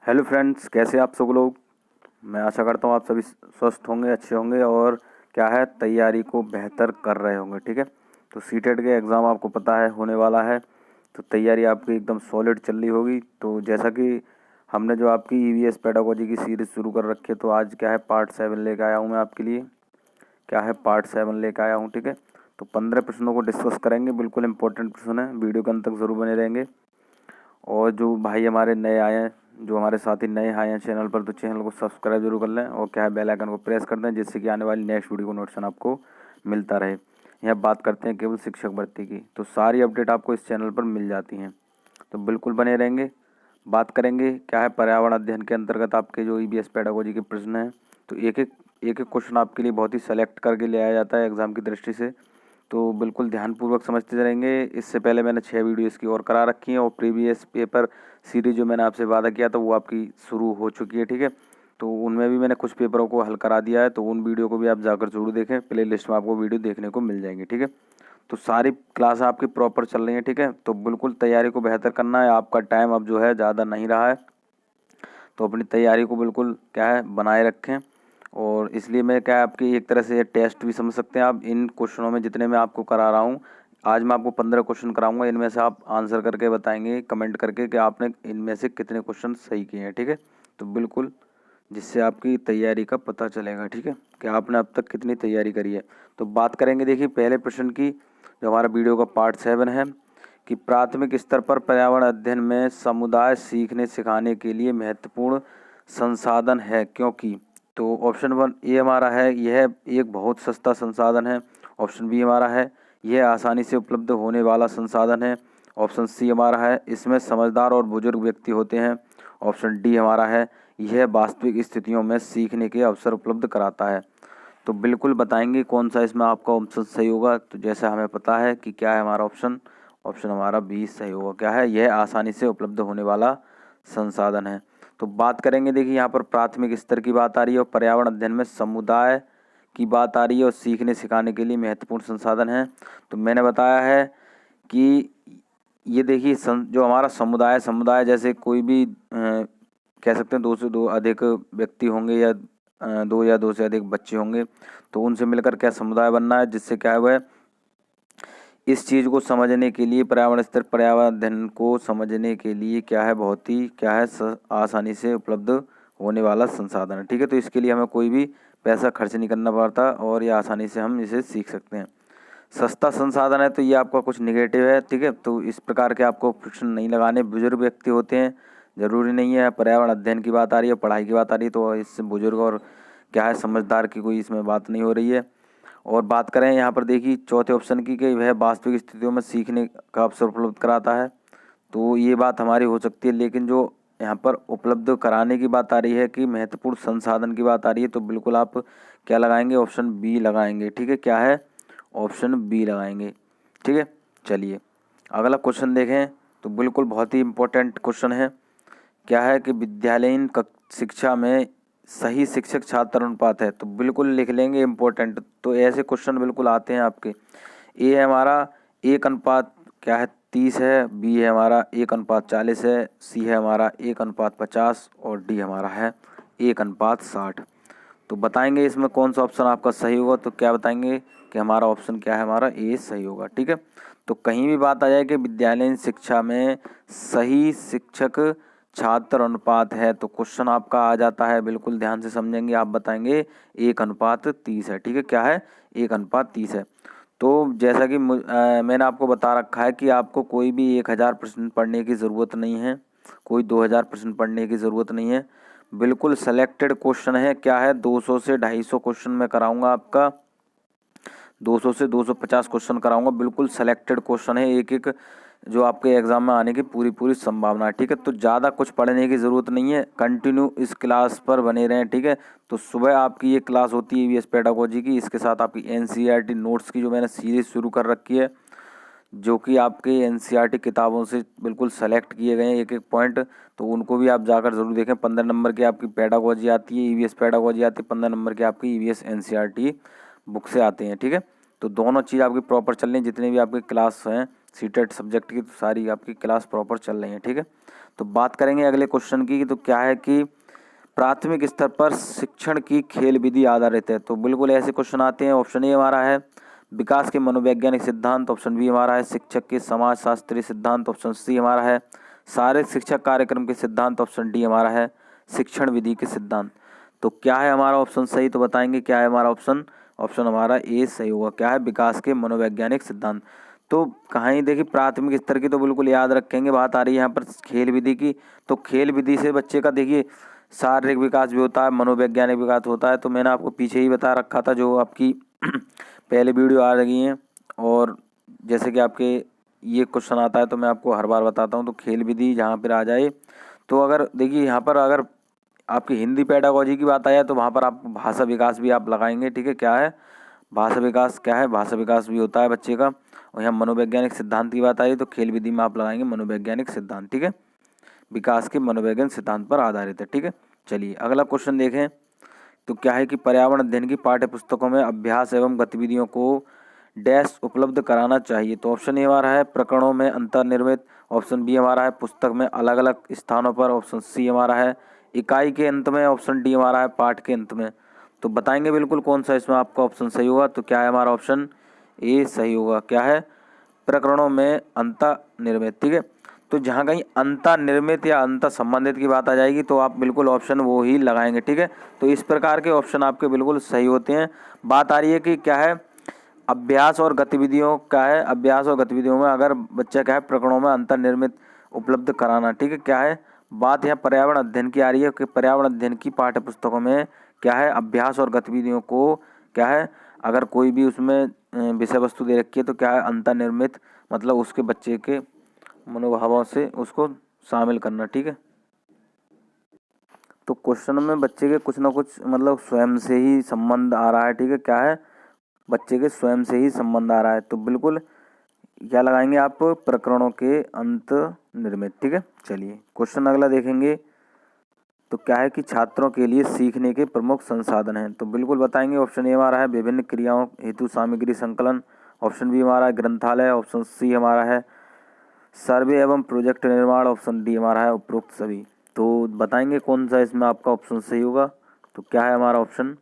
Hello friends, कैसे आप सब लोग। मैं आशा करता हूँ आप सभी स्वस्थ होंगे, अच्छे होंगे और क्या है तैयारी को बेहतर कर रहे होंगे। ठीक है, तो सीटेट के एग्ज़ाम आपको पता है होने वाला है, तो तैयारी आपकी एकदम सॉलिड चल रही होगी। तो जैसा कि हमने जो आपकी ईवीएस पेडागोजी की सीरीज़ शुरू कर रखी है, तो आज क्या है पार्ट 7 लेकर आया हूँ मैं आपके लिए। क्या है पार्ट 7 लेकर आया हूँ। ठीक है, तो 15 प्रश्नों को डिस्कस करेंगे, बिल्कुल इंपॉर्टेंट प्रश्न है, वीडियो के अंत तक ज़रूर बने रहेंगे। और जो भाई हमारे नए आए हैं, जो हमारे साथी नए आए हैं चैनल पर, तो चैनल को सब्सक्राइब जरूर कर लें और क्या है बेल आइकन को प्रेस कर दें, जिससे कि आने वाली नेक्स्ट वीडियो को नोटिफिकेशन आपको मिलता रहे। यहाँ बात करते हैं केवल शिक्षक भर्ती की, तो सारी अपडेट आपको इस चैनल पर मिल जाती हैं, तो बिल्कुल बने रहेंगे। बात करेंगे क्या है पर्यावरण अध्ययन के अंतर्गत आपके जो ईवीएस पेडागोजी के प्रश्न हैं, तो एक एक क्वेश्चन आपके लिए बहुत ही सेलेक्ट करके ले आया जाता है एग्ज़ाम की दृष्टि से, तो बिल्कुल ध्यानपूर्वक समझते रहेंगे। इससे पहले मैंने 6 वीडियो इसकी और करा रखी हैं और प्रीवियस पेपर सीरीज जो मैंने आपसे वादा किया था वो आपकी शुरू हो चुकी है। ठीक है, तो उनमें भी मैंने कुछ पेपरों को हल करा दिया है, तो उन वीडियो को भी आप जाकर जरूर देखें, प्ले लिस्ट में आपको वीडियो देखने को मिल जाएंगी। ठीक है, तो सारी क्लास आपकी प्रॉपर चल रही है। ठीक है, तो बिल्कुल तैयारी को बेहतर करना है, आपका टाइम अब जो है ज़्यादा नहीं रहा है, तो अपनी तैयारी को बिल्कुल क्या है बनाए रखें। और इसलिए मैं क्या है आपकी एक तरह से ये टेस्ट भी समझ सकते हैं आप। इन क्वेश्चनों में जितने मैं आपको करा रहा हूँ, आज मैं आपको 15 क्वेश्चन कराऊंगा, इनमें से आप आंसर करके बताएंगे कमेंट करके कि आपने इनमें से कितने क्वेश्चन सही किए हैं। ठीक है, तो बिल्कुल जिससे आपकी तैयारी का पता चलेगा। ठीक है, कि आपने अब तक कितनी तैयारी करी है। तो बात करेंगे देखिए पहले प्रश्न की, जो हमारा वीडियो का पार्ट 7 है कि प्राथमिक स्तर पर पर्यावरण अध्ययन में समुदाय सीखने सिखाने के लिए महत्वपूर्ण संसाधन है क्योंकि। तो ऑप्शन 1 ये हमारा है, यह एक बहुत सस्ता संसाधन है। ऑप्शन बी हमारा है, यह आसानी से उपलब्ध होने वाला संसाधन है। ऑप्शन सी हमारा है, इसमें समझदार और बुजुर्ग व्यक्ति होते हैं। ऑप्शन डी हमारा है, यह वास्तविक स्थितियों में सीखने के अवसर उपलब्ध कराता है। तो बिल्कुल बताएंगे कौन सा इसमें आपका ऑप्शन सही होगा। तो जैसा हमें पता है कि क्या है हमारा ऑप्शन, ऑप्शन हमारा बी सही होगा। क्या है, यह आसानी से उपलब्ध होने वाला संसाधन है। तो बात करेंगे देखिए यहाँ पर प्राथमिक स्तर की बात आ रही है और पर्यावरण अध्ययन में समुदाय की बात आ रही है और सीखने सिखाने के लिए महत्वपूर्ण संसाधन है। तो मैंने बताया है कि ये देखिए जो हमारा समुदाय जैसे कोई भी कह सकते हैं 2 से 2 अधिक व्यक्ति होंगे या 2 या 2 से अधिक बच्चे होंगे, तो उनसे मिलकर क्या समुदाय बनना है, जिससे क्या है वह इस चीज़ को समझने के लिए पर्यावरण अध्ययन को समझने के लिए क्या है बहुत ही क्या है आसानी से उपलब्ध होने वाला संसाधन है। ठीक है, तो इसके लिए हमें कोई भी पैसा खर्च नहीं करना पड़ता और ये आसानी से हम इसे सीख सकते हैं। सस्ता संसाधन है, तो ये आपका कुछ निगेटिव है। ठीक है, तो इस प्रकार के आपको प्रश्न नहीं लगाने। बुजुर्ग व्यक्ति होते हैं, ज़रूरी नहीं है। पर्यावरण अध्ययन की बात आ रही है, पढ़ाई की बात आ रही है, तो इससे बुजुर्ग और क्या है समझदार की कोई इसमें बात नहीं हो रही है। और बात करें यहाँ पर देखिए चौथे ऑप्शन की कि वह वास्तविक स्थितियों में सीखने का अवसर उपलब्ध कराता है, तो ये बात हमारी हो सकती है। लेकिन जो यहाँ पर उपलब्ध कराने की बात आ रही है कि महत्वपूर्ण संसाधन की बात आ रही है, तो बिल्कुल आप क्या लगाएंगे, ऑप्शन बी लगाएंगे। ठीक है, क्या है, ऑप्शन बी लगाएंगे। ठीक है, चलिए अगला क्वेश्चन देखें, तो बिल्कुल बहुत ही इम्पोर्टेंट क्वेश्चन है। क्या है कि विद्यालयीन शिक्षा में सही शिक्षक छात्र अनुपात है, तो बिल्कुल लिख लेंगे इम्पोर्टेंट। तो ऐसे क्वेश्चन बिल्कुल आते हैं आपके। ए है हमारा 1 अनुपात क्या है 30 है, बी है हमारा 1 अनुपात 40 है, सी है हमारा 1 अनुपात 50 और डी हमारा है 1 अनुपात 60। तो बताएंगे इसमें कौन सा ऑप्शन आपका सही होगा। तो क्या बताएंगे कि हमारा ऑप्शन क्या है, हमारा ए सही होगा। ठीक है, तो कहीं भी बात आ जाए कि विद्यालयीन शिक्षा में सही शिक्षक छात्र अनुपात है, तो क्वेश्चन आपका आ जाता है, बिल्कुल ध्यान से समझेंगे। आप बताएंगे 1 अनुपात 30 है। ठीक है, क्या है 1 अनुपात 30 है। तो जैसा कि मैंने आपको बता रखा है कि आपको कोई भी 1000 प्रश्न पढ़ने की ज़रूरत नहीं है, कोई 2000 प्रश्न पढ़ने की ज़रूरत नहीं है। बिल्कुल सेलेक्टेड क्वेश्चन है। क्या है 200 से 250 क्वेश्चन मैं कराऊंगा आपका, 200 से 250 क्वेश्चन कराऊंगा। बिल्कुल सेलेक्टेड क्वेश्चन है, एक एक जो आपके एग्जाम में आने की पूरी पूरी संभावना है। ठीक है, तो ज़्यादा कुछ पढ़ने की ज़रूरत नहीं है, कंटिन्यू इस क्लास पर बने रहें। ठीक है, तो सुबह आपकी ये क्लास होती है ईवीएस पेडागोजी की, इसके साथ आपकी एनसीईआरटी नोट्स की जो मैंने सीरीज़ शुरू कर रखी है, जो कि आपके एनसीईआरटी किताबों से बिल्कुल सेलेक्ट किए गए हैं एक एक पॉइंट, तो उनको भी आप जाकर ज़रूर देखें। 15 नंबर की आपकी पेडागोजी आती है, ईवीएस पेडागोजी आती है, 15 नंबर की आपकी ईवीएस एनसीईआरटी बुक से आते हैं। ठीक है, तो दोनों चीज़ आपकी प्रॉपर चल रही हैं, जितने भी आपकी क्लास हैं सीटेट सब्जेक्ट की, तो सारी आपकी क्लास प्रॉपर चल रही हैं। ठीक है, तो बात करेंगे अगले क्वेश्चन की। तो क्या है कि प्राथमिक स्तर पर शिक्षण की खेल विधि आधारित है। तो बिल्कुल ऐसे क्वेश्चन आते हैं। ऑप्शन ए हमारा है विकास के मनोवैज्ञानिक सिद्धांत, ऑप्शन बी हमारा है शिक्षक के समाज शास्त्रीय सिद्धांत, ऑप्शन सी हमारा है शारीरिक शिक्षक कार्यक्रम के सिद्धांत, ऑप्शन डी हमारा है शिक्षण विधि के सिद्धांत। तो क्या है हमारा ऑप्शन सही, तो बताएंगे क्या है हमारा ऑप्शन। ऑप्शन हमारा ए सही होगा। क्या है, विकास के मनोवैज्ञानिक सिद्धांत। तो कहीं देखिए प्राथमिक स्तर की तो बिल्कुल याद रखेंगे। बात आ रही है यहाँ पर खेल विधि की। तो खेल विधि से बच्चे का देखिए शारीरिक विकास भी होता है, मनोवैज्ञानिक विकास होता है। तो मैंने आपको पीछे ही बता रखा था, जो आपकी पहले वीडियो आ रही हैं। और जैसे कि आपके ये क्वेश्चन आता है तो मैं आपको हर बार बताता हूँ। तो खेल विधि जहाँ पर आ जाए, तो अगर देखिए यहाँ पर अगर आपकी हिंदी पेडागोजी की बात आया तो वहाँ पर आप भाषा विकास भी आप लगाएंगे। ठीक है, क्या है भाषा विकास, क्या है भाषा विकास भी होता है बच्चे का। और यहाँ मनोवैज्ञानिक सिद्धांत की बात आई तो खेल विधि में आप लगाएंगे मनोवैज्ञानिक सिद्धांत। ठीक है, विकास के मनोवैज्ञानिक सिद्धांत पर आधारित है। ठीक है, चलिए अगला क्वेश्चन देखें। तो क्या है कि पर्यावरण अध्ययन की पाठ्य पुस्तकों में अभ्यास एवं गतिविधियों को डैश उपलब्ध कराना चाहिए। तो ऑप्शन ए हमारा है प्रकरणों में अंतर्निर्मित, ऑप्शन बी हमारा है पुस्तक में अलग अलग स्थानों पर, ऑप्शन सी हमारा है इकाई के अंत में, ऑप्शन डी हमारा है पाठ के अंत में। तो बताएंगे बिल्कुल कौन सा इसमें आपका ऑप्शन सही होगा। तो क्या है हमारा ऑप्शन ए सही होगा। क्या है, प्रकरणों में अंतर्निर्मित। ठीक है, तो जहाँ कहीं अंतर्निर्मित या अंतर संबंधित की बात आ जाएगी तो आप बिल्कुल ऑप्शन वो ही लगाएंगे। ठीक है, तो इस प्रकार के ऑप्शन आपके बिल्कुल सही होते हैं। बात आ रही है कि क्या है अभ्यास और गतिविधियों, क्या है अभ्यास और गतिविधियों में अगर बच्चा क्या है प्रकरणों में अंतर्निर्मित उपलब्ध कराना। ठीक है, क्या है बात यहाँ पर्यावरण अध्ययन की आ रही है कि पर्यावरण अध्ययन की पाठ्य पुस्तकों में क्या है अभ्यास और गतिविधियों को क्या है अगर कोई भी उसमें विषय वस्तु दे रखी है तो क्या है अंतर्निर्मित, मतलब उसके बच्चे के मनोभावों से उसको शामिल करना। ठीक है, तो क्वेश्चन में बच्चे के कुछ ना कुछ मतलब स्वयं से ही संबंध आ रहा है। ठीक है, क्या है बच्चे के स्वयं से ही संबंध आ रहा है। तो बिल्कुल क्या लगाएंगे आप, प्रकरणों के अंत निर्मित। ठीक है, चलिए क्वेश्चन अगला देखेंगे। तो क्या है कि छात्रों के लिए सीखने के प्रमुख संसाधन हैं। तो बिल्कुल बताएंगे। ऑप्शन ए हमारा है विभिन्न क्रियाओं हेतु सामग्री संकलन, ऑप्शन बी हमारा है ग्रंथालय, ऑप्शन सी हमारा है सर्वे एवं प्रोजेक्ट निर्माण, ऑप्शन डी हमारा है उपरोक्त सभी। तो बताएंगे कौन सा इसमें आपका ऑप्शन सही होगा। तो क्या है हमारा ऑप्शन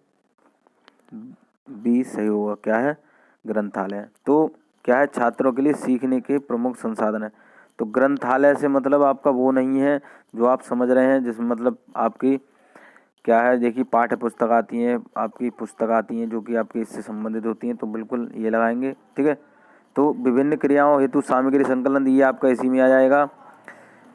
बी सही होगा। क्या है ग्रंथालय। तो क्या है छात्रों के लिए सीखने के प्रमुख संसाधन है। तो ग्रंथालय से मतलब आपका वो नहीं है जो आप समझ रहे हैं, जिसमें मतलब आपकी क्या है देखिए पाठ्य पुस्तक आती हैं, आपकी पुस्तक आती हैं जो कि आपकी इससे संबंधित होती हैं। तो बिल्कुल ये लगाएंगे। ठीक है, तो विभिन्न क्रियाओं हेतु सामग्री संकलन ये आपका इसी में आ जाएगा।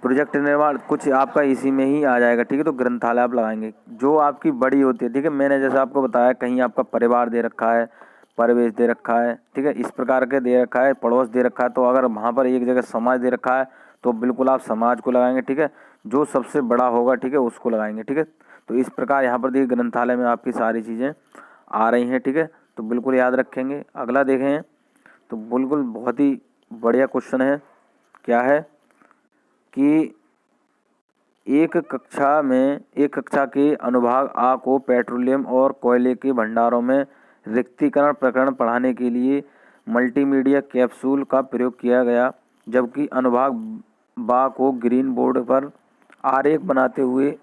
प्रोजेक्ट निर्माण कुछ आपका इसी में ही आ जाएगा। ठीक है, तो ग्रंथालय आप लगाएंगे जो आपकी बड़ी होती है। ठीक है, मैंने जैसे आपको बताया कहीं आपका परिवार दे रखा है, परिवेश दे रखा है, ठीक है इस प्रकार के दे रखा है, पड़ोस दे रखा है। तो अगर वहाँ पर एक जगह समाज दे रखा है तो बिल्कुल आप समाज को लगाएंगे। ठीक है, जो सबसे बड़ा होगा ठीक है उसको लगाएंगे। ठीक है, तो इस प्रकार यहाँ पर देखिए ग्रंथालय में आपकी सारी चीज़ें आ रही हैं। ठीक है, तो बिल्कुल याद रखेंगे। अगला देखें तो बिल्कुल बहुत ही बढ़िया क्वेश्चन है। क्या है कि एक कक्षा के अनुभाग आ को पेट्रोलियम और कोयले के भंडारों में रिक्तीकरण प्रकरण पढ़ाने के लिए मल्टीमीडिया कैप्सूल का प्रयोग किया गया, जबकि अनुभाग बा को ग्रीन बोर्ड पर आरेख बनाते हुए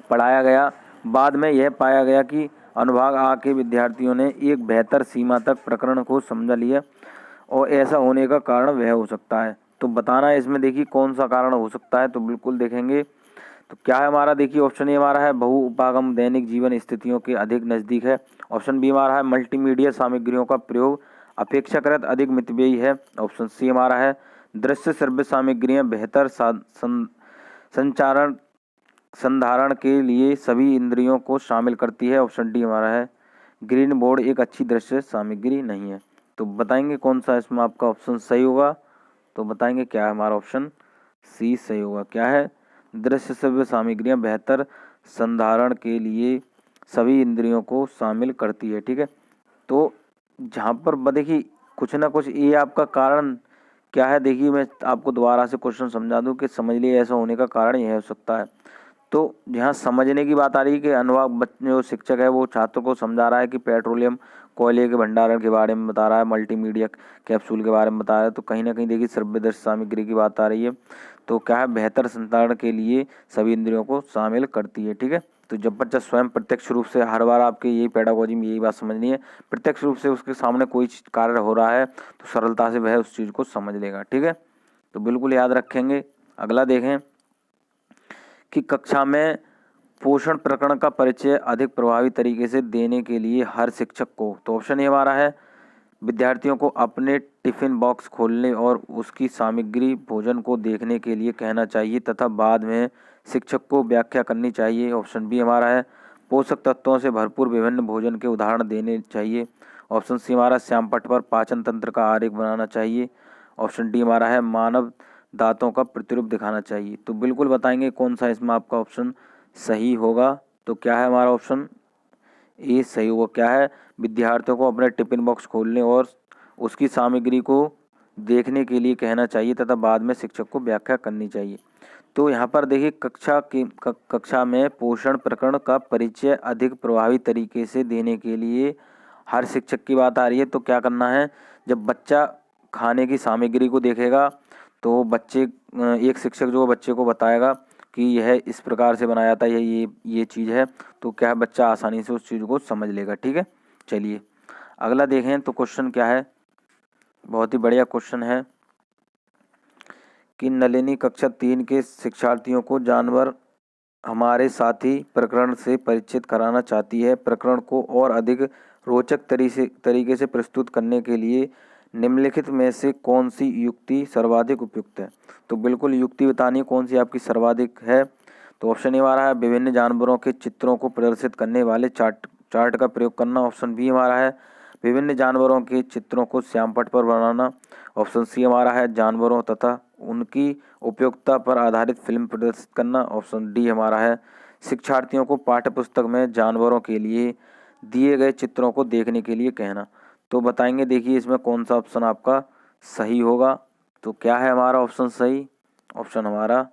पढ़ाया गया। बाद में यह पाया गया कि अनुभाग आ के विद्यार्थियों ने एक बेहतर सीमा तक प्रकरण को समझ लिया और ऐसा होने का कारण वह हो सकता है। तो बताना है इसमें देखिए कौन सा कारण हो सकता है। तो बिल्कुल देखेंगे। तो क्या है हमारा देखिए ऑप्शन ए हमारा है बहु उपागम दैनिक जीवन स्थितियों के अधिक नज़दीक है, ऑप्शन बी हमारा है मल्टीमीडिया सामग्रियों का प्रयोग अपेक्षाकृत अधिक मितव्ययी है, ऑप्शन सी हमारा है दृश्य श्रव्य सामग्रियाँ बेहतर संचारण संधारण के लिए सभी इंद्रियों को शामिल करती है, ऑप्शन डी हमारा है ग्रीन बोर्ड एक अच्छी दृश्य सामग्री नहीं है। तो बताएंगे कौन सा इसमें आपका ऑप्शन सही होगा। तो बताएंगे क्या है हमारा ऑप्शन सी सही होगा। क्या है दृश्य श्रव्य सामग्रियाँ बेहतर संधारण के लिए सभी इंद्रियों को शामिल करती है। ठीक है, तो जहाँ पर देखिए कुछ ना कुछ ये आपका कारण क्या है। देखिए मैं आपको दोबारा से क्वेश्चन समझा दूं कि समझ लिए ऐसा होने का कारण यह हो सकता है। तो यहाँ समझने की बात आ रही है कि अनुवाद जो शिक्षक है वो छात्र को समझा रहा है कि पेट्रोलियम कोयले के भंडारण के बारे में बता रहा है, मल्टीमीडिया कैप्सूल के बारे में बता रहा है। तो कहीं ना कहीं देखिए श्रव्य दृश्य सामग्री की बात आ रही है। तो क्या है, बेहतर संचारण के लिए सभी इंद्रियों को शामिल करती है। ठीक है, तो जब बच्चा स्वयं प्रत्यक्ष रूप से, हर बार आपके यही पेडागोजी में यही बात समझनी है, प्रत्यक्ष रूप से उसके सामने कोई कार्य हो रहा है तो सरलता से वह उस चीज़ को समझ लेगा। ठीक है, तो बिल्कुल याद रखेंगे। अगला देखें कि कक्षा में पोषण प्रकरण का परिचय अधिक प्रभावी तरीके से देने के लिए हर शिक्षक को, तो ऑप्शन ये हमारा है, विद्यार्थियों को अपने टिफिन बॉक्स खोलने और उसकी सामग्री भोजन को देखने के लिए कहना चाहिए तथा बाद में शिक्षक को व्याख्या करनी चाहिए। ऑप्शन बी हमारा है, पोषक तत्वों से भरपूर विभिन्न भोजन के उदाहरण देने चाहिए। ऑप्शन सी हमारा, श्यामपट्ट पर पाचन तंत्र का आरेख बनाना चाहिए। ऑप्शन डी हमारा है, मानव दांतों का प्रतिरूप दिखाना चाहिए। तो बिल्कुल बताएंगे कौन सा इसमें आपका ऑप्शन सही होगा। तो क्या है हमारा ऑप्शन ए सही होगा। क्या है, विद्यार्थियों को अपने टिफिन बॉक्स खोलने और उसकी सामग्री को देखने के लिए कहना चाहिए तथा बाद में शिक्षक को व्याख्या करनी चाहिए। तो यहाँ पर देखिए, कक्षा में पोषण प्रकरण का परिचय अधिक प्रभावी तरीके से देने के लिए हर शिक्षक की बात आ रही है। तो क्या करना है, जब बच्चा खाने की सामग्री को देखेगा तो एक शिक्षक जो बच्चे को बताएगा कि यह इस प्रकार से बनाया जाता है, ये चीज़ है, तो क्या है, बच्चा आसानी से उस चीज़ को समझ लेगा। ठीक है, चलिए अगला देखें। तो क्वेश्चन क्या है, बहुत ही बढ़िया क्वेश्चन है कि नलिनी कक्षा 3 के शिक्षार्थियों को जानवर हमारे साथी प्रकरण से परिचित कराना चाहती है। प्रकरण को और अधिक रोचक तरीके से प्रस्तुत करने के लिए निम्नलिखित में से कौन सी युक्ति सर्वाधिक उपयुक्त है। तो बिल्कुल युक्ति बतानी कौन सी आपकी सर्वाधिक है। तो ऑप्शन ए हमारा है, विभिन्न जानवरों के चित्रों को प्रदर्शित करने वाले चार्ट का प्रयोग करना। ऑप्शन बी हमारा है, विभिन्न जानवरों के चित्रों को श्यामपट्ट पर बनाना। ऑप्शन सी हमारा है, जानवरों तथा उनकी उपयोगिता पर आधारित फिल्म प्रदर्शित करना। ऑप्शन डी हमारा है, शिक्षार्थियों को पाठ्यपुस्तक में जानवरों के लिए दिए गए चित्रों को देखने के लिए कहना। तो बताएंगे, देखिए इसमें कौन सा ऑप्शन आपका सही होगा। तो क्या है हमारा ऑप्शन सही, ऑप्शन हमारा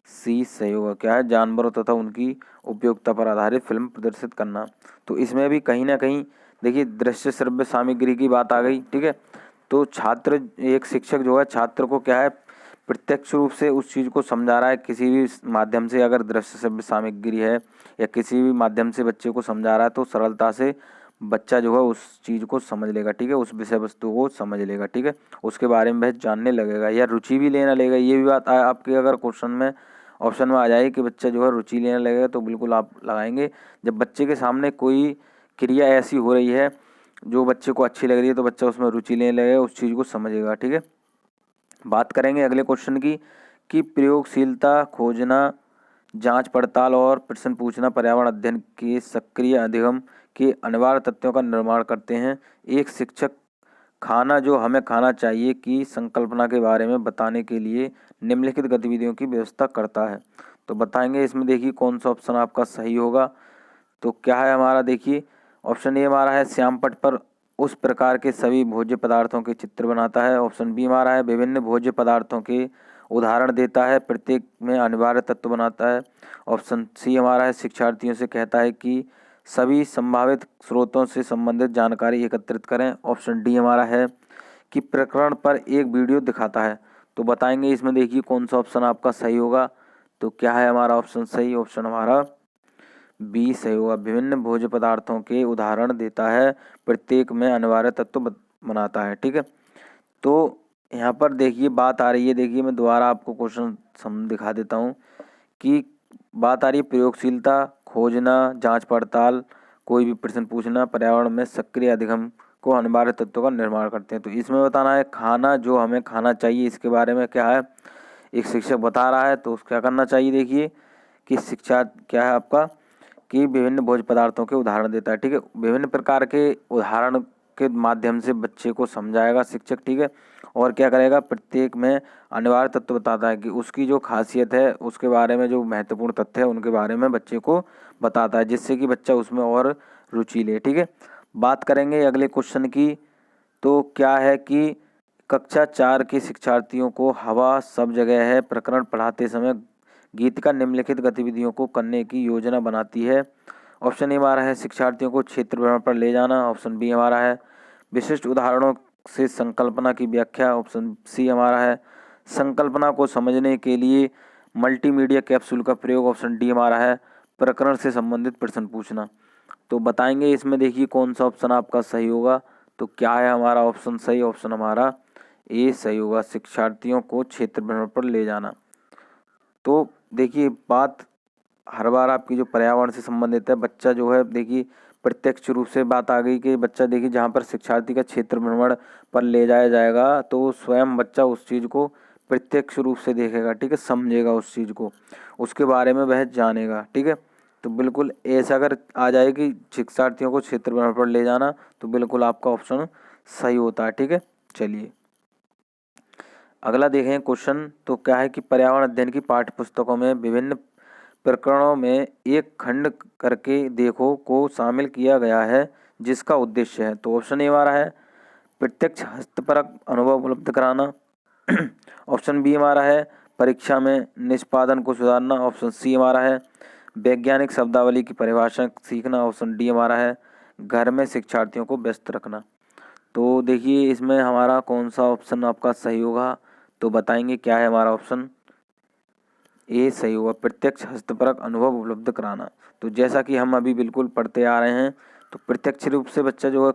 सी सही होगा। क्या है, जानवरों तथा उनकी उपयोगिता पर आधारित फिल्म प्रदर्शित करना। तो इसमें भी कहीं ना कहीं देखिए दृश्य श्रव्य सामग्री की बात आ गई। ठीक है, तो एक शिक्षक जो है छात्र को क्या है, प्रत्यक्ष रूप से उस चीज़ को समझा रहा है, किसी भी माध्यम से अगर दृश्य श्रव्य सामग्री है या किसी भी माध्यम से बच्चे को समझा रहा है तो सरलता से बच्चा जो है उस चीज़ को समझ लेगा। ठीक है, उस विषय वस्तु को समझ लेगा। ठीक है, उसके बारे में वह जानने लगेगा या रुचि भी लेना लगेगा। ये भी बात आपके अगर क्वेश्चन में ऑप्शन में आ जाए कि बच्चा जो है रुचि लेने लगेगा, तो बिल्कुल आप लगाएंगे। जब बच्चे के सामने कोई क्रिया ऐसी हो रही है जो बच्चे को अच्छी लग रही है तो बच्चा उसमें रुचि लेने लगेगा, उस चीज़ को समझेगा। ठीक है, बात करेंगे अगले क्वेश्चन की कि प्रयोगशीलता, खोजना, जांच पड़ताल और प्रश्न पूछना पर्यावरण अध्ययन के सक्रिय अधिगम के अनिवार्य तत्वों का निर्माण करते हैं। एक शिक्षक खाना जो हमें खाना चाहिए की संकल्पना के बारे में बताने के लिए निम्नलिखित गतिविधियों की व्यवस्था करता है। तो बताएंगे इसमें, देखिए कौन सा ऑप्शन आपका सही होगा। तो क्या है हमारा, देखिए ऑप्शन ए हमारा है, श्यामपट्ट पर उस प्रकार के सभी भोज्य पदार्थों के चित्र बनाता है। ऑप्शन बी हमारा है, विभिन्न भोज्य पदार्थों के उदाहरण देता है, प्रत्येक में अनिवार्य तत्व बनाता है। ऑप्शन सी हमारा है, शिक्षार्थियों से कहता है कि सभी संभावित स्रोतों से संबंधित जानकारी एकत्रित करें। ऑप्शन डी हमारा है कि प्रकरण पर एक वीडियो दिखाता है। तो बताएंगे इसमें, देखिए कौन सा ऑप्शन आपका सही होगा। तो क्या है हमारा ऑप्शन सही, ऑप्शन हमारा बी सही होगा, विभिन्न भोज्य पदार्थों के उदाहरण देता है, प्रत्येक में अनिवार्य तत्व बनाता है। ठीक है, तो यहाँ पर देखिए बात आ रही है, देखिए मैं दोबारा आपको क्वेश्चन दिखा देता हूँ कि बात आ रही है प्रयोगशीलता, खोजना, जांच पड़ताल, कोई भी प्रश्न पूछना पर्यावरण में सक्रिय अधिगम को अनिवार्य तत्वों का निर्माण करते हैं। तो इसमें बताना है खाना जो हमें खाना चाहिए, इसके बारे में क्या है, एक शिक्षक बता रहा है तो क्या करना चाहिए। देखिए कि शिक्षा क्या है आपका, कि विभिन्न भोज्य पदार्थों के उदाहरण देता है। ठीक है, विभिन्न प्रकार के उदाहरण के माध्यम से बच्चे को समझाएगा शिक्षक। ठीक है, और क्या करेगा, प्रत्येक में अनिवार्य तत्व बताता है कि उसकी जो खासियत है उसके बारे में, जो महत्वपूर्ण तथ्य है उनके बारे में बच्चे को बताता है, जिससे कि बच्चा उसमें और रुचि ले। ठीक है, बात करेंगे अगले क्वेश्चन की। तो क्या है कि कक्षा 4 के शिक्षार्थियों को हवा सब जगह है प्रकरण पढ़ाते समय गीतिका निम्नलिखित गतिविधियों को करने की योजना बनाती है। ऑप्शन ए हमारा है, शिक्षार्थियों को क्षेत्र भ्रमण पर ले जाना। ऑप्शन बी हमारा है, विशिष्ट उदाहरणों से संकल्पना की व्याख्या। ऑप्शन सी हमारा है, संकल्पना को समझने के लिए मल्टीमीडिया कैप्सूल का प्रयोग, ऑप्शन डी हमारा है प्रकरण से संबंधित प्रश्न पूछना। तो बताएंगे इसमें देखिए कौन सा ऑप्शन आपका सही होगा। तो क्या है हमारा ऑप्शन सही, ऑप्शन हमारा ए सही होगा, शिक्षार्थियों को क्षेत्र भ्रमण पर ले जाना। तो देखिए बात हर बार आपकी जो पर्यावरण से संबंधित है, बच्चा जो है देखिए प्रत्यक्ष रूप से बात आ गई कि बच्चा देखिए जहाँ पर शिक्षार्थी का क्षेत्र भ्रमण पर ले जाया जाएगा तो स्वयं बच्चा उस चीज़ को प्रत्यक्ष रूप से देखेगा, ठीक है, समझेगा उस चीज़ को, उसके बारे में वह जानेगा, ठीक है। तो बिल्कुल ऐसा अगर आ जाए कि शिक्षार्थियों को क्षेत्र भ्रमण पर ले जाना तो बिल्कुल आपका ऑप्शन सही होता है, ठीक है। चलिए अगला देखें क्वेश्चन। तो क्या है कि पर्यावरण अध्ययन की पाठ्य पुस्तकों में विभिन्न प्रकरणों में एक खंड करके देखो को शामिल किया गया है जिसका उद्देश्य है। तो ऑप्शन ए हमारा है प्रत्यक्ष हस्तपरक अनुभव उपलब्ध कराना, ऑप्शन बी हमारा है परीक्षा में निष्पादन को सुधारना, ऑप्शन सी हमारा है वैज्ञानिक शब्दावली की परिभाषा सीखना, ऑप्शन डी हमारा है घर में शिक्षार्थियों को व्यस्त रखना। तो देखिए इसमें हमारा कौन सा ऑप्शन आपका सही होगा। तो बताएंगे क्या है हमारा ऑप्शन ए सही होगा, प्रत्यक्ष हस्तपरक अनुभव उपलब्ध कराना। तो जैसा कि हम अभी बिल्कुल पढ़ते आ रहे हैं तो प्रत्यक्ष रूप से बच्चा जो है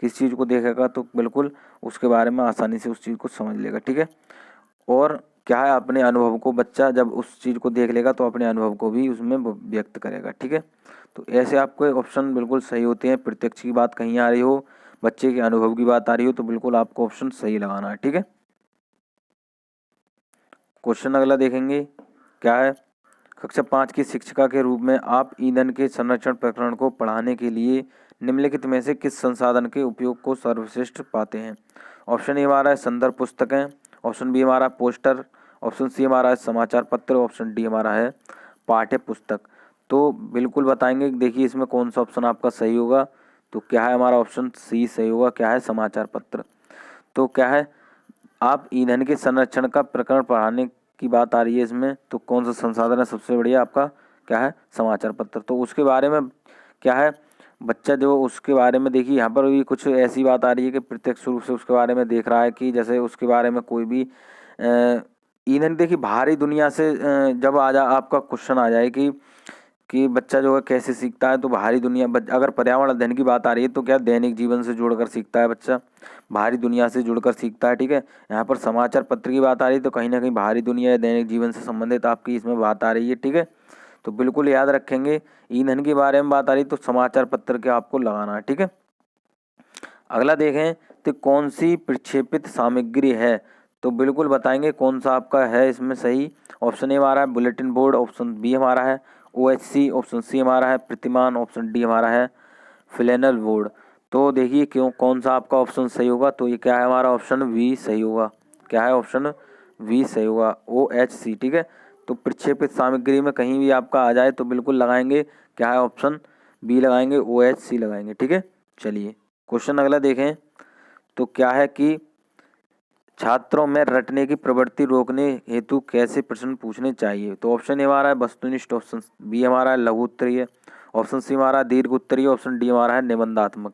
किस चीज़ को देखेगा तो बिल्कुल उसके बारे में आसानी से उस चीज़ को समझ लेगा, ठीक है। और क्या है अपने अनुभव को बच्चा जब उस चीज़ को देख लेगा तो अपने अनुभव को भी उसमें व्यक्त करेगा, ठीक है। तो ऐसे आपको ऑप्शन बिल्कुल सही होते हैं, प्रत्यक्ष की बात कहीं आ रही हो, बच्चे के अनुभव की बात आ रही हो तो बिल्कुल आपको ऑप्शन सही लगाना है, ठीक है। क्वेश्चन अगला देखेंगे क्या है। कक्षा 5 की शिक्षिका के रूप में आप ईंधन के संरक्षण प्रकरण को पढ़ाने के लिए निम्नलिखित में से किस संसाधन के उपयोग को सर्वश्रेष्ठ पाते हैं। ऑप्शन ए हमारा है संदर्भ पुस्तकें, ऑप्शन बी हमारा पोस्टर, ऑप्शन सी हमारा है समाचार पत्र, ऑप्शन डी हमारा है पाठ्य पुस्तक। तो बिल्कुल बताएंगे देखिए इसमें कौन सा ऑप्शन आपका सही होगा। तो क्या है हमारा ऑप्शन सी सही होगा, क्या है समाचार पत्र। तो क्या है आप ईंधन के संरक्षण का प्रकरण पढ़ाने की बात आ रही है इसमें, तो कौन सा संसाधन है सबसे बढ़िया आपका, क्या है समाचार पत्र। तो उसके बारे में क्या है बच्चा जो उसके बारे में देखिए यहाँ पर भी कुछ ऐसी बात आ रही है कि प्रत्यक्ष रूप से उसके बारे में देख रहा है कि जैसे उसके बारे में कोई भी ईंधन देखिए बाहरी दुनिया से जब आपका क्वेश्चन आ जाए कि बच्चा जो है कैसे सीखता है। तो बाहरी दुनिया अगर पर्यावरण अध्ययन की बात आ रही है तो क्या दैनिक जीवन से जुड़कर सीखता है बच्चा, बाहरी दुनिया से जुड़कर सीखता है, ठीक है। यहाँ पर समाचार पत्र की बात आ रही है तो कहीं ना कहीं बाहरी दुनिया या दैनिक जीवन से संबंधित आपकी इसमें बात आ रही है, ठीक है। तो बिल्कुल याद रखेंगे ईंधन के बारे में बात आ रही तो समाचार पत्र के आपको लगाना है, ठीक है। अगला देखें तो कौन सी प्रक्षेपित सामग्री है। तो बिल्कुल बताएंगे कौन सा आपका है इसमें सही। ऑप्शन ए हमारा है बुलेटिन बोर्ड, ऑप्शन बी हमारा है OHC, ऑप्शन सी हमारा है प्रतिमान, ऑप्शन डी हमारा है फ्लैनल बोर्ड। तो देखिए क्यों कौन सा आपका ऑप्शन सही होगा। तो ये क्या है हमारा ऑप्शन वी सही होगा, क्या है ऑप्शन वी सही होगा OHC, ठीक है। तो प्रक्षेपित सामग्री में कहीं भी आपका आ जाए तो बिल्कुल लगाएंगे क्या है ऑप्शन बी लगाएंगे, OHC लगाएंगे, ठीक है। चलिए क्वेश्चन अगला देखें। तो क्या है कि छात्रों में रटने की प्रवृत्ति रोकने हेतु कैसे प्रश्न पूछने चाहिए। तो ऑप्शन ए हमारा है वस्तुनिष्ठ, ऑप्शन बी हमारा है लघु उत्तरीय, ऑप्शन सी हमारा दीर्घ उत्तरीय, ऑप्शन डी हमारा है निबंधात्मक।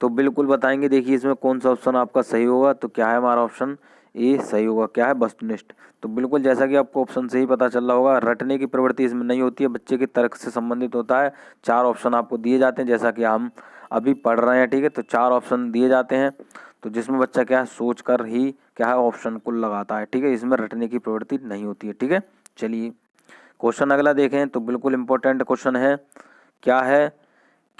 तो बिल्कुल बताएंगे देखिए इसमें कौन सा ऑप्शन आपका सही होगा। तो क्या है हमारा ऑप्शन ए सही होगा, क्या है वस्तुनिष्ठ। तो बिल्कुल जैसा कि आपको ऑप्शन से ही पता चल रहा होगा रटने की प्रवृत्ति इसमें नहीं होती है, बच्चे के तर्क से संबंधित होता है। 4 ऑप्शन आपको दिए जाते हैं जैसा कि हम अभी पढ़ रहे हैं, ठीक है। तो 4 ऑप्शन दिए जाते हैं तो जिसमें बच्चा क्या है सोच कर ही क्या है ऑप्शन को लगाता है, ठीक है। इसमें रटने की प्रवृत्ति नहीं होती है, ठीक है। चलिए क्वेश्चन अगला देखें। तो बिल्कुल इम्पोर्टेंट क्वेश्चन है, क्या है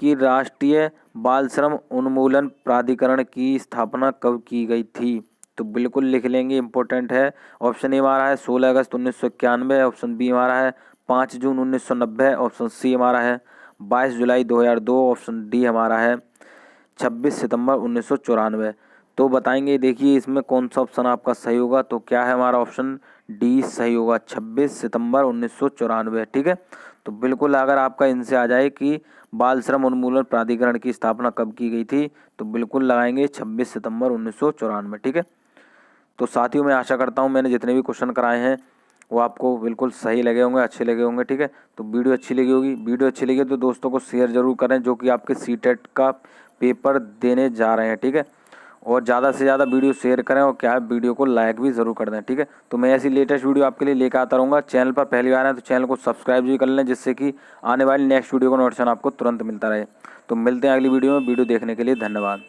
कि राष्ट्रीय बाल श्रम उन्मूलन प्राधिकरण की स्थापना कब की गई थी। तो बिल्कुल लिख लेंगे, इम्पोर्टेंट है। ऑप्शन ए हमारा है 16 अगस्त 1991, ऑप्शन बी हमारा है 5 जून 1990, ऑप्शन सी हमारा है 22 जुलाई 2002, ऑप्शन डी हमारा है 26 सितंबर 1994। तो बताएंगे देखिए इसमें कौन सा ऑप्शन आपका सही होगा। तो क्या है हमारा ऑप्शन डी सही होगा, 26 सितंबर 1994, ठीक है। तो बिल्कुल अगर आपका इनसे आ जाए कि बाल श्रम उन्मूलन प्राधिकरण की स्थापना कब की गई थी तो बिल्कुल लगाएंगे 26 सितंबर 1994, ठीक है। तो साथियों मैं आशा करता हूँ मैंने जितने भी क्वेश्चन कराए हैं वो आपको बिल्कुल सही लगे होंगे, अच्छे लगे होंगे, ठीक है। तो वीडियो अच्छी लगी होगी, वीडियो अच्छी लगी तो दोस्तों को शेयर जरूर करें जो कि आपके सीटेट का पेपर देने जा रहे हैं, ठीक है। और ज़्यादा से ज़्यादा वीडियो शेयर करें और क्या है वीडियो को लाइक भी ज़रूर कर दें, ठीक है। तो मैं ऐसी लेटेस्ट वीडियो आपके लिए लेकर आता रहूँगा। चैनल पर पहली बार है तो चैनल को सब्सक्राइब भी कर लें, जिससे कि आने वाली नेक्स्ट वीडियो का नोटिफिकेशन आपको तुरंत मिलता रहे। तो मिलते हैं अगली वीडियो में। वीडियो देखने के लिए धन्यवाद।